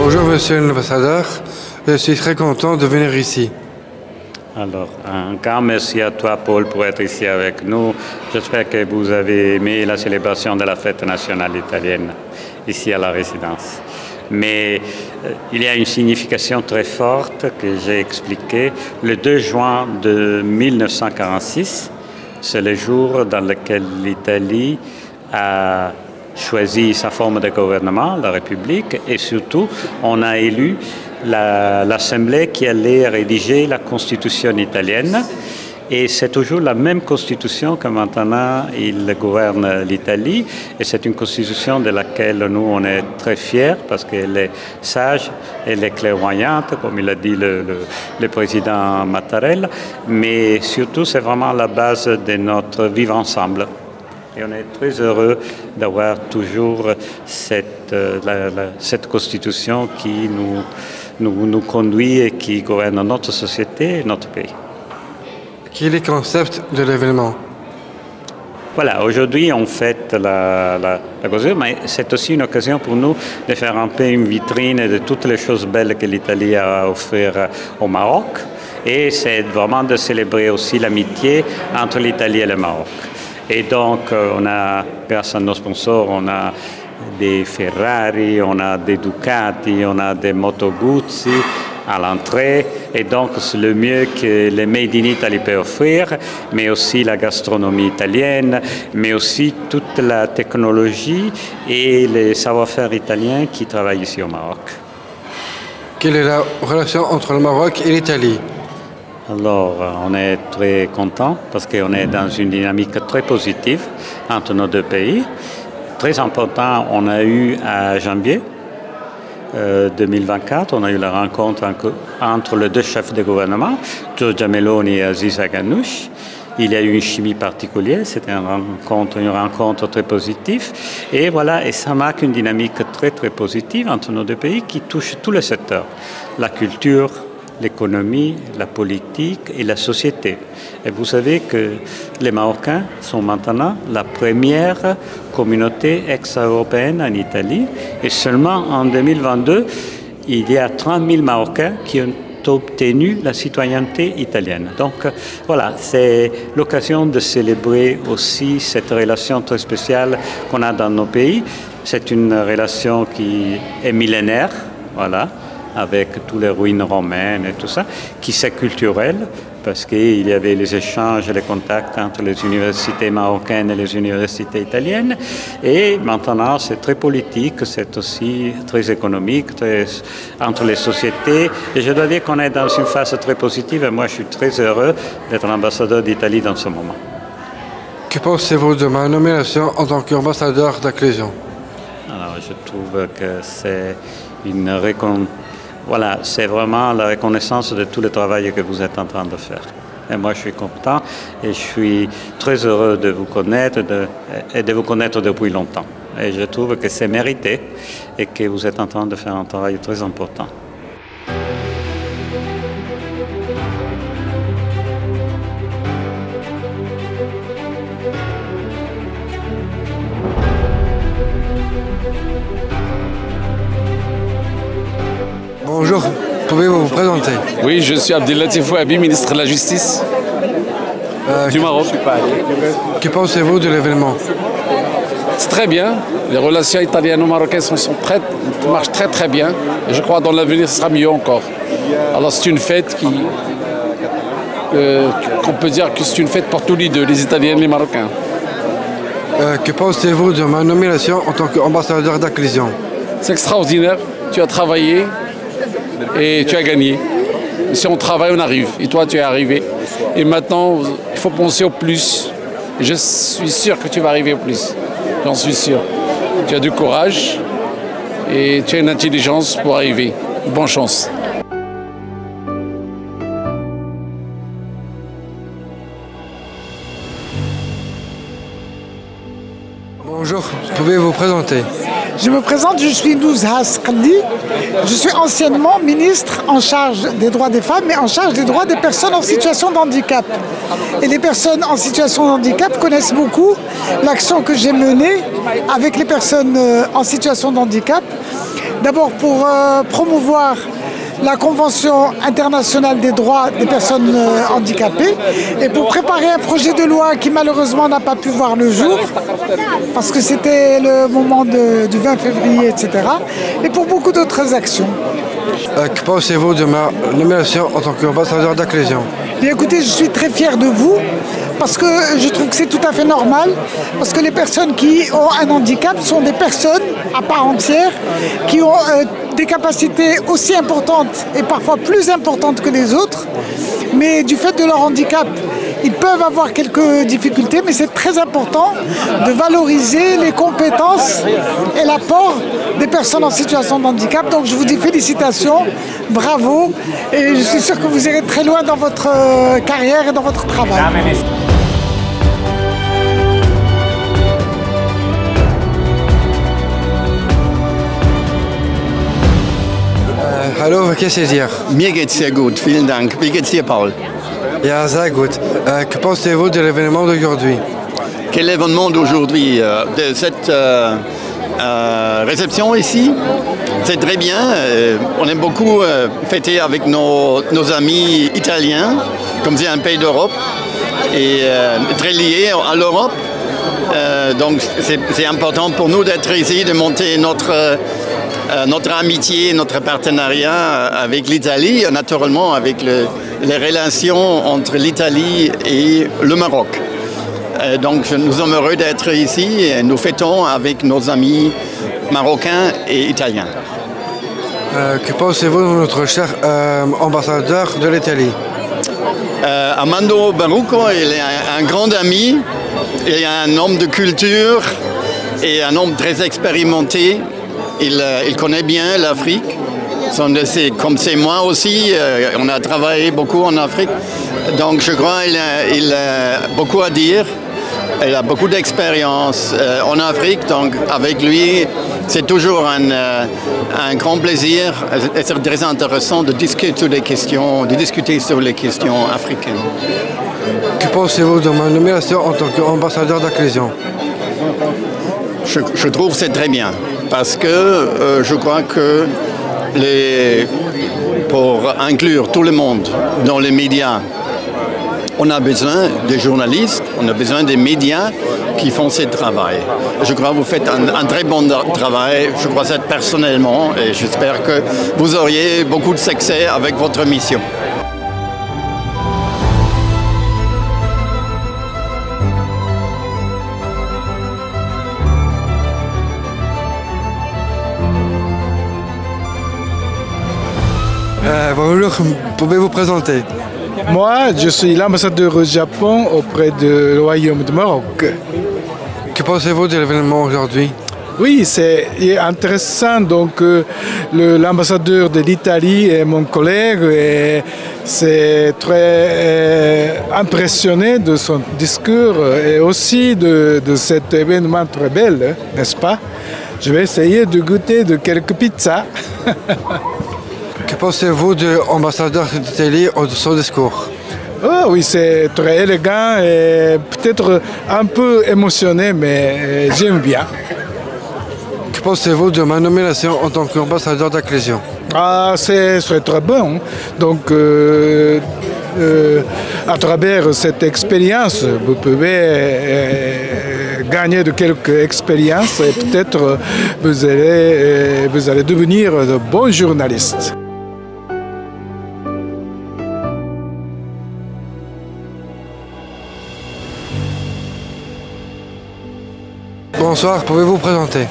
Bonjour Monsieur l'ambassadeur, je suis très content de venir ici. Alors, un grand merci à toi, Paul, pour être ici avec nous. J'espère que vous avez aimé la célébration de la fête nationale italienne ici à la résidence. Mais il y a une signification très forte que j'ai expliquée. Le 2 juin de 1946, c'est le jour dans lequel l'Italie a choisi sa forme de gouvernement, la République, et surtout, on a élu l'Assemblée qui allait rédiger la Constitution italienne. Et c'est toujours la même Constitution que maintenant il gouverne l'Italie. Et c'est une Constitution de laquelle nous, on est très fiers parce qu'elle est sage, elle est clairvoyante, comme il a dit le président Mattarella. Mais surtout, c'est vraiment la base de notre vivre ensemble. Et on est très heureux d'avoir toujours cette Constitution qui nous conduit et qui gouverne notre société et notre pays. Quel est le concept de l'événement? Voilà, aujourd'hui on fête la cause, mais c'est aussi une occasion pour nous de faire un peu une vitrine de toutes les choses belles que l'Italie a à offrir au Maroc. Et c'est vraiment de célébrer aussi l'amitié entre l'Italie et le Maroc. Et donc, on a, grâce à nos sponsors, on a des Ferrari, on a des Ducati, on a des Moto Guzzi à l'entrée. Et donc, c'est le mieux que le Made in Italy peut offrir, mais aussi la gastronomie italienne, mais aussi toute la technologie et les savoir-faire italiens qui travaillent ici au Maroc. Quelle est la relation entre le Maroc et l'Italie? Alors, on est très content parce qu'on est dans une dynamique très positive entre nos deux pays. Très important, on a eu à janvier 2024, on a eu la rencontre entre les deux chefs de gouvernement, Giorgia Meloni et Aziz Ghannouchi. Il y a eu une chimie particulière, c'était une rencontre très positive. Et voilà, et ça marque une dynamique très très positive entre nos deux pays qui touche tous les secteurs. La culture, l'économie, la politique et la société. Et vous savez que les Marocains sont maintenant la première communauté ex-européenne en Italie. Et seulement en 2022, il y a 30 000 Marocains qui ont obtenu la citoyenneté italienne. Donc voilà, c'est l'occasion de célébrer aussi cette relation très spéciale qu'on a dans nos pays. C'est une relation qui est millénaire, voilà, avec tous les ruines romaines et tout ça, qui c'est culturel, parce qu'il y avait les échanges et les contacts entre les universités marocaines et les universités italiennes. Et maintenant, c'est très politique, c'est aussi très économique, entre les sociétés. Et je dois dire qu'on est dans une phase très positive et moi, je suis très heureux d'être l'ambassadeur d'Italie dans ce moment. Que pensez-vous de ma nomination en tant qu'ambassadeur d'Acclésion? Alors, je trouve que c'est une Voilà, c'est vraiment la reconnaissance de tout le travail que vous êtes en train de faire. Et moi, je suis content et je suis très heureux de vous connaître et de vous connaître depuis longtemps. Et je trouve que c'est mérité et que vous êtes en train de faire un travail très important. Bonjour, pouvez-vous vous présenter? Oui, je suis Abdelatif Ouabi, ministre de la Justice du Maroc. Que pensez-vous de l'événement? C'est très bien. Les relations italiano-marocaines marchent très très bien. Et je crois que dans l'avenir, ce sera mieux encore. Alors c'est une fête qu'on peut dire que c'est une fête pour tous les deux, les Italiens et les Marocains. Que pensez-vous de ma nomination en tant qu'ambassadeur d'Acclésion? C'est extraordinaire. Tu as travaillé et tu as gagné. Si on travaille, on arrive. Et toi, tu es arrivé. Et maintenant, il faut penser au plus. Et je suis sûr que tu vas arriver au plus. J'en suis sûr. Tu as du courage. et tu as une intelligence pour arriver. Bonne chance. Bonjour, pouvez-vous vous présenter? Je me présente, je suis Nouzhas Khaldi. Je suis anciennement ministre en charge des droits des femmes et en charge des droits des personnes en situation de handicap. Et les personnes en situation de handicap connaissent beaucoup l'action que j'ai menée avec les personnes en situation de handicap. D'abord pour promouvoir la Convention internationale des droits des personnes handicapées et pour préparer un projet de loi qui malheureusement n'a pas pu voir le jour parce que c'était le moment du 20 février, etc. Et pour beaucoup d'autres actions. Que pensez-vous de ma nomination en tant qu'ambassadeur d'Acclésion? Bien, écoutez, je suis très fier de vous parce que je trouve que c'est tout à fait normal parce que les personnes qui ont un handicap sont des personnes à part entière qui ont des capacités aussi importantes et parfois plus importantes que les autres, mais du fait de leur handicap, ils peuvent avoir quelques difficultés, mais c'est très important de valoriser les compétences et l'apport des personnes en situation de handicap. Donc je vous dis félicitations, bravo, et je suis sûr que vous irez très loin dans votre carrière et dans votre travail. Hallo, wie geht's dir? Mir geht's sehr gut, vielen Dank. Wie geht's dir, Paul? Ja, sehr gut. Que pensez-vous de l'événement d'aujourd'hui? Quel événement d'aujourd'hui? De cette réception ici? C'est très bien. On aime beaucoup fêter avec nos amis italiens, comme c'est un pays d'Europe et très lié à l'Europe. Donc c'est important pour nous d'être ici, de monter notre amitié, notre partenariat avec l'Italie, naturellement avec les relations entre l'Italie et le Maroc. Donc nous sommes heureux d'être ici et nous fêtons avec nos amis marocains et italiens. Que pensez-vous de notre cher ambassadeur de l'Italie? Armando Baruco, il est un grand ami, il est un homme de culture et un homme très expérimenté. Il connaît bien l'Afrique, comme c'est moi aussi, on a travaillé beaucoup en Afrique, donc je crois qu'il a beaucoup à dire, il a beaucoup d'expérience en Afrique, donc avec lui c'est toujours un grand plaisir et c'est très intéressant de discuter sur les questions africaines. Que pensez-vous de ma nomination en tant qu'ambassadeur d'Acclésion? Je trouve que c'est très bien. Parce que je crois que pour inclure tout le monde dans les médias, on a besoin des journalistes, on a besoin des médias qui font ce travail. Je crois que vous faites un très bon travail, je crois ça personnellement, et j'espère que vous auriez beaucoup de succès avec votre mission. Bonjour, pouvez-vous vous présenter? Moi, je suis l'ambassadeur au Japon auprès du Royaume du Maroc. Que pensez-vous de l'événement aujourd'hui? Oui, c'est intéressant. Donc, l'ambassadeur de l'Italie est mon collègue et c'est très impressionné de son discours et aussi de cet événement très bel, n'est-ce pas? Je vais essayer de goûter de quelques pizzas. Que pensez-vous de l'ambassadeur d'Italie de son discours? Oh oui, c'est très élégant et peut-être un peu émotionné, mais j'aime bien. Que pensez-vous de ma nomination en tant qu'ambassadeur d'Acclésion? Ah, c'est très bon. Donc, à travers cette expérience, vous pouvez gagner de quelques expériences et peut-être vous allez devenir de bons journalistes. Bonsoir, pouvez-vous vous présenter?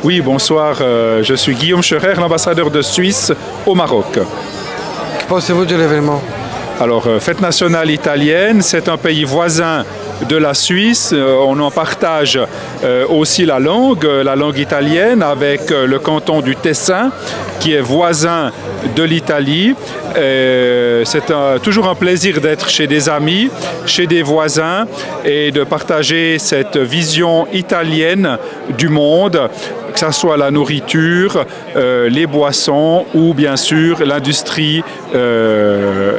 Oui, bonsoir, je suis Guillaume Scherer, l'ambassadeur de Suisse au Maroc. Que pensez-vous de l'événement? Alors, fête nationale italienne, c'est un pays voisin de la Suisse. On en partage aussi la langue italienne avec le canton du Tessin qui est voisin de l'Italie. C'est toujours un plaisir d'être chez des amis, chez des voisins et de partager cette vision italienne du monde, que ce soit la nourriture, les boissons ou bien sûr l'industrie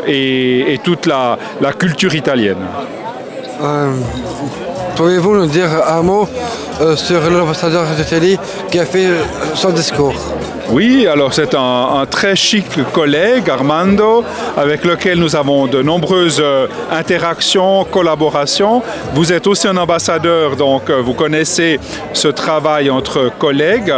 et toute la culture italienne. Pouvez-vous nous dire un mot sur l'ambassadeur d'Italie qui a fait son discours? Oui, alors c'est un très chic collègue, Armando, avec lequel nous avons de nombreuses interactions, collaborations. Vous êtes aussi un ambassadeur, donc vous connaissez ce travail entre collègues.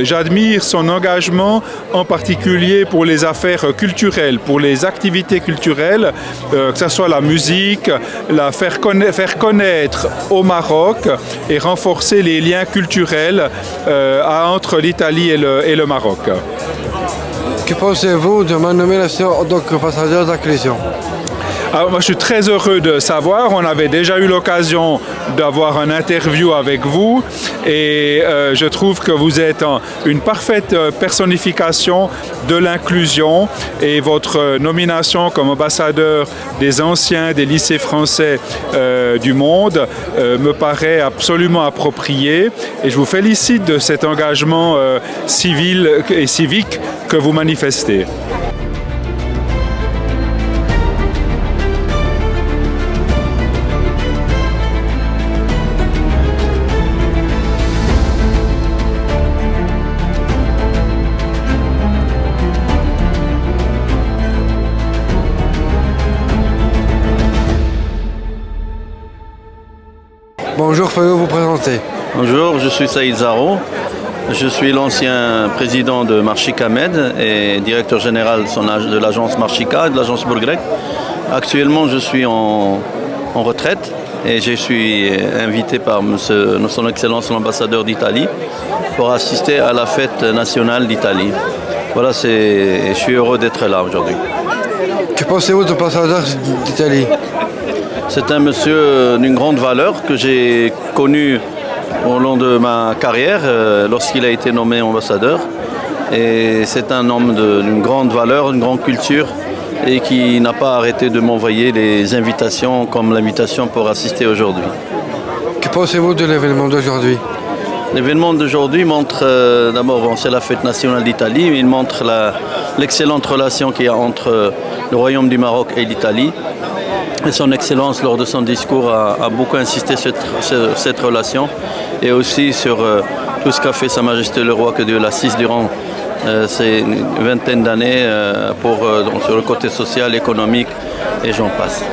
J'admire son engagement, en particulier pour les affaires culturelles, pour les activités culturelles, que ce soit la musique, faire connaître au Maroc et renforcer les liens culturels entre l'Italie et le Maroc. Que pensez-vous de ma nomination en tant qu'ambassadeur d'inclusion? Alors, moi, je suis très heureux de savoir. On avait déjà eu l'occasion d'avoir un interview avec vous et je trouve que vous êtes une parfaite personnification de l'inclusion et votre nomination comme ambassadeur des anciens des lycées français du monde me paraît absolument appropriée et je vous félicite de cet engagement civil et civique que vous manifestez. Bonjour, pouvez-vous vous présenter? Bonjour, je suis Saïd Zaro. Je suis l'ancien président de Marchika Med et directeur général de l'agence Marchika et de l'agence Bourgrec. Actuellement, je suis en retraite et je suis invité par son Excellence l'ambassadeur d'Italie pour assister à la fête nationale d'Italie. Voilà, je suis heureux d'être là aujourd'hui. Que pensez-vous de l'ambassadeur d'Italie? C'est un monsieur d'une grande valeur que j'ai connu au long de ma carrière lorsqu'il a été nommé ambassadeur. Et c'est un homme d'une grande valeur, d'une grande culture et qui n'a pas arrêté de m'envoyer des invitations comme l'invitation pour assister aujourd'hui. Que pensez-vous de l'événement d'aujourd'hui? L'événement d'aujourd'hui montre, d'abord c'est la fête nationale d'Italie, il montre l'excellente relation qu'il y a entre le Royaume du Maroc et l'Italie. Et son Excellence, lors de son discours, a beaucoup insisté sur cette relation et aussi sur tout ce qu'a fait Sa Majesté le Roi, que Dieu l'assiste durant ces vingtaine d'années sur le côté social, économique et j'en passe.